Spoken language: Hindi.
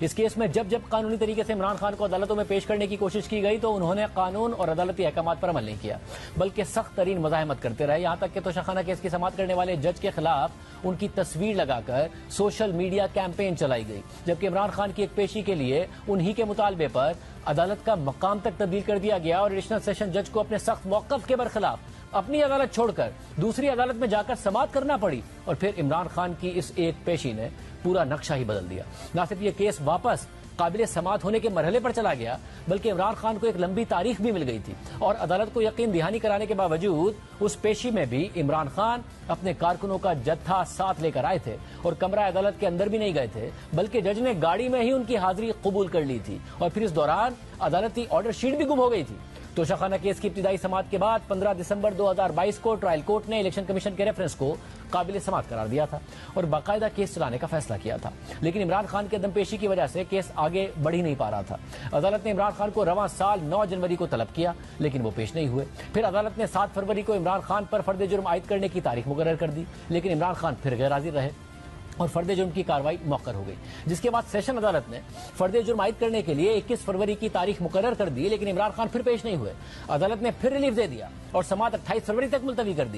इस केस में जब जब कानूनी तरीके से इमरान खान को अदालतों में पेश करने की कोशिश की गई तो उन्होंने कानून और अदालती अहकामात पर अमल नहीं किया, बल्कि सख्त तरीन मज़ाहमत करते रहे। यहां तक कि तोशाखाना केस की समाअत करने वाले जज के खिलाफ उनकी तस्वीर लगाकर सोशल मीडिया कैंपेन चलाई गई, जबकि इमरान खान की एक पेशी के लिए उन्हीं के मुतालबे पर अदालत का मकाम तक तब्दील कर दिया गया और एडिशनल सेशन जज को अपने सख्त मौक़िफ़ के बरखिलाफ अपनी अदालत छोड़कर दूसरी अदालत में जाकर समाअत करना पड़ी। और फिर इमरान खान की इस एक पेशी ने पूरा नक्शा ही बदल दिया। न सिर्फ ये केस वापस काबिल समाअत होने के मरहले पर चला गया, बल्कि इमरान खान को एक लंबी तारीख भी मिल गई थी और अदालत को यकीन दहानी कराने के बावजूद उस पेशी में भी इमरान खान अपने कारकुनों का जत्था साथ लेकर आए थे और कमरा अदालत के अंदर भी नहीं गए थे, बल्कि जज ने गाड़ी में ही उनकी हाजिरी कबूल कर ली थी। और फिर इस दौरान अदालती ऑर्डर शीट भी गुम हो गई थी। तोशाखाना केस की इब्तिदाई समाअत के बाद 15 दिसंबर 2022 को ट्रायल कोर्ट ने इलेक्शन कमीशन के रेफरेंस को काबिल समाअत करार दिया था और बाकायदा केस चलाने का फैसला किया था। लेकिन इमरान खान के दमपेशी की वजह से केस आगे बढ़ ही नहीं पा रहा था। अदालत ने इमरान खान को रवां साल 9 जनवरी को तलब किया, लेकिन वो पेश नहीं हुए। फिर अदालत ने 7 फरवरी को इमरान खान पर फर्द जुर्म आयद करने की तारीख मुकर्रर कर दी, लेकिन इमरान खान फिर गैर हाजिर रहे और फर्द जुर्म की कार्रवाई मौखर हो गई। जिसके बाद सेशन अदालत ने फर्द जुर्म आयद करने के लिए 21 फरवरी की तारीख मुकर्रर कर दी, लेकिन इमरान खान फिर पेश नहीं हुए। अदालत ने फिर रिलीफ दे दिया और समाअत 28 फरवरी तक मुलतवी कर दी।